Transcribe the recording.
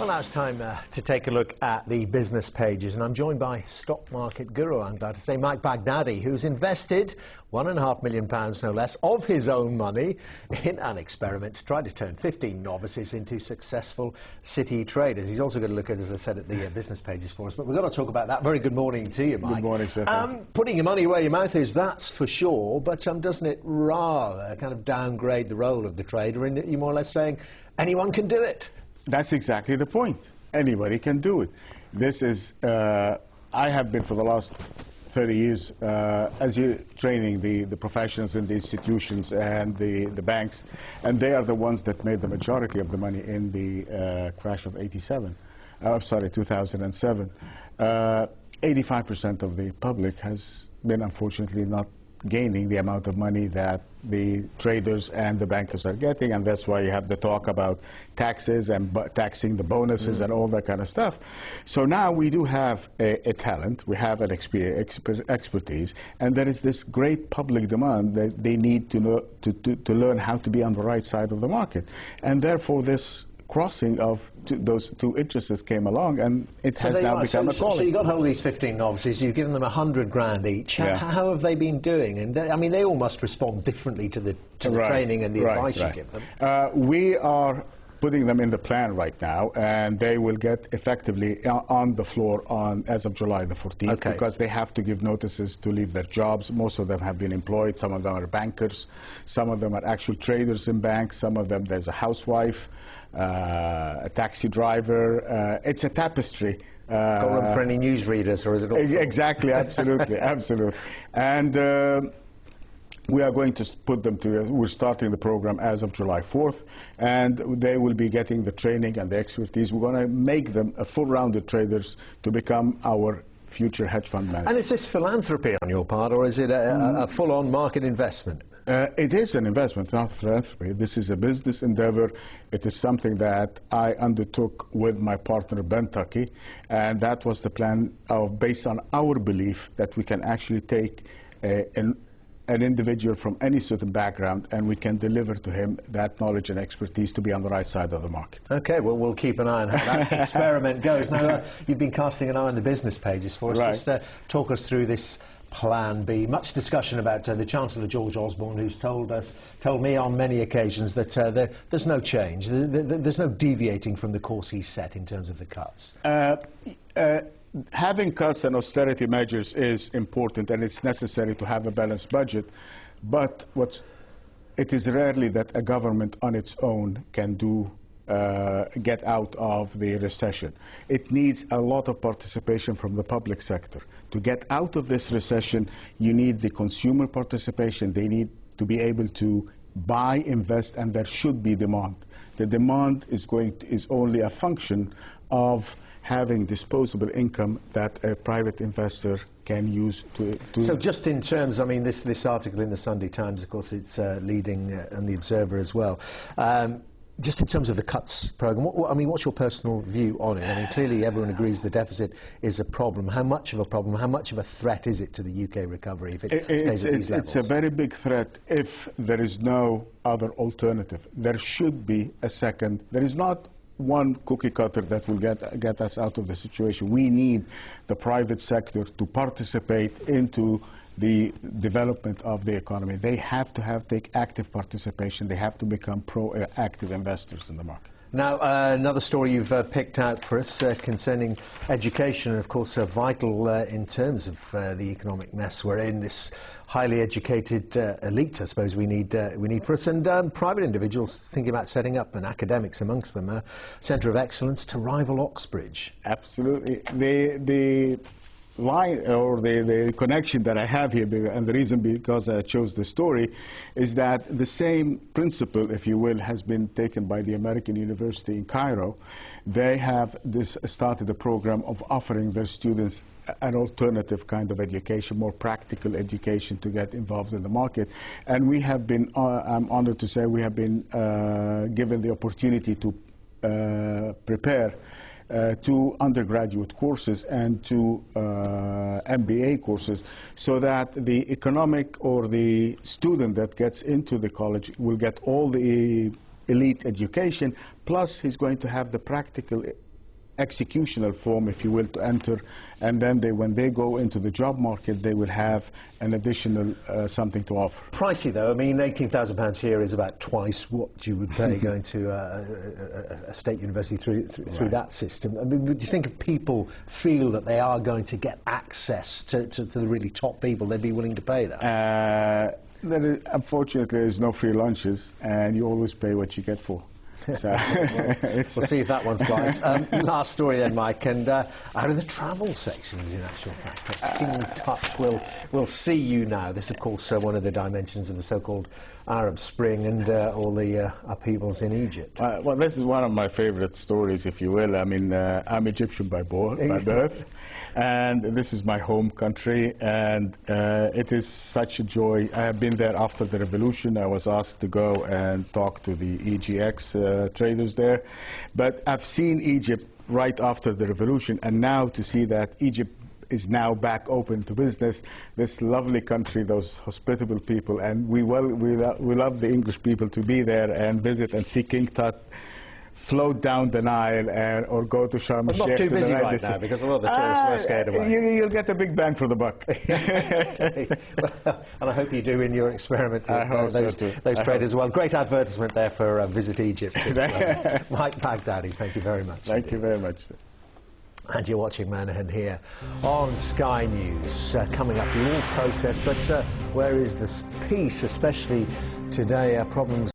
Well, now it's time to take a look at the business pages, and I'm joined by stock market guru, I'm glad to say, Mike Baghdadi, who's invested £1.5 million, no less, of his own money in an experiment to try to turn 15 novices into successful city traders. He's also going to look at, as I said, at the business pages for us, but we've got to talk about that. Very good morning to you, Mike. Good morning, sir. Putting your money where your mouth is, that's for sure, but doesn't it rather kind of downgrade the role of the trader in that you're more or less saying anyone can do it? That's exactly the point. Anybody can do it. This is, I have been for the last 30 years as you training the professionals in the institutions and the banks, and they are the ones that made the majority of the money in the crash of 2007. 85% of the public has been unfortunately not gaining the amount of money that the traders and the bankers are getting, and that's why you have the talk about taxes and taxing the bonuses and all that kind of stuff. So now we do have a talent, we have an expertise, and there is this great public demand that they need to learn how to be on the right side of the market, and therefore this crossing of those two interests came along, and it has now become a calling. So you got hold of these 15 novices, you've given them 100 grand each. Yeah. How have they been doing? And I mean, they all must respond differently to the training and the advice you give them. We are putting them in the plan right now, and they will get effectively on the floor as of July the 14th, because they have to give notices to leave their jobs. Most of them have been employed. Some of them are bankers. Some of them are actual traders in banks. Some of them, there's a housewife, a taxi driver. It's a tapestry. Got room for any newsreaders, or is it all exactly, absolutely, absolutely. And we are going to put them together. We're starting the program as of July 4th, and they will be getting the training and the expertise. We're going to make them a full-rounded traders to become our future hedge fund managers. And is this philanthropy on your part, or is it a full-on market investment? It is an investment, not philanthropy. This is a business endeavor. It is something that I undertook with my partner, Ben Tucky, and that was the plan based on our belief that we can actually take an individual from any certain background, and we can deliver to him that knowledge and expertise to be on the right side of the market. Okay, well, we'll keep an eye on how that experiment goes. Now, you've been casting an eye on the business pages for us. Right. Just talk us through this Plan B. Much discussion about the Chancellor George Osborne, who's told me on many occasions that there's no change, there's no deviating from the course he's set in terms of the cuts. Having cuts and austerity measures is important, and it's necessary to have a balanced budget, but it is rarely that a government on its own can get out of the recession. It needs a lot of participation from the public sector. To get out of this recession, you need the consumer participation. They need to be able to buy, invest, and there should be demand. The demand is only a function of having disposable income that a private investor can use to... So just in terms, I mean, this article in the Sunday Times, of course, it's leading, and the Observer as well. Just in terms of the cuts programme, I mean, what's your personal view on it? I mean, clearly everyone agrees the deficit is a problem. How much of a problem, how much of a threat is it to the UK recovery if it stays at these levels? It's a very big threat if there is no other alternative. There should be a second. There is not one cookie cutter that will get us out of the situation. We need the private sector to participate into the development of the economy. They have to take active participation. They have to become proactive investors in the market. Now, another story you've picked out for us concerning education, and of course vital in terms of the economic mess we're in. This highly educated elite, I suppose, we need for us, and private individuals thinking about setting up, and academics amongst them, a centre of excellence to rival Oxbridge. Absolutely. The line or the connection that I have here, and the reason because I chose the story, is that the same principle, if you will, has been taken by the American University in Cairo. They have started a program of offering their students an alternative kind of education, more practical education to get involved in the market. And we have been, I'm honored to say, we have been given the opportunity to prepare to undergraduate courses and to MBA courses, so that the economic or the student that gets into the college will get all the elite education, plus he's going to have the practical executional form, if you will, to enter, and then when they go into the job market, they will have an additional something to offer. Pricey though, I mean, £18,000 here is about twice what you would pay going to a state university through that system. I mean, do you think if people feel that they are going to get access to the really top people, they'd be willing to pay that? Unfortunately, there's no free lunches, and you always pay what you get for. So we'll see if that one flies. Last story then, Mike, and out of the travel sections, in actual fact, King Tut will see you now. This, of course, one of the dimensions of the so-called Arab Spring and all the upheavals in Egypt. Well, this is one of my favorite stories, if you will. I mean, I'm Egyptian by birth, and this is my home country, and it is such a joy. I have been there after the revolution. I was asked to go and talk to the EGX traders there, but I've seen Egypt right after the revolution, and now to see that Egypt is now back open to business, this lovely country, those hospitable people, and we love the English people to be there and visit and see King Tut float down the Nile or go to Sharm el-Sheikh. Not too busy right now because a lot of the tourists are scared away. You'll get a big bang for the buck. Well, and I hope you do in your experiment with those traders as well. Great advertisement there for Visit Egypt. Mike Baghdadi, thank you very much. Thank you very much. And you're watching Manahan here on Sky News. Coming up, the all process, but where is this peace, especially today? Problems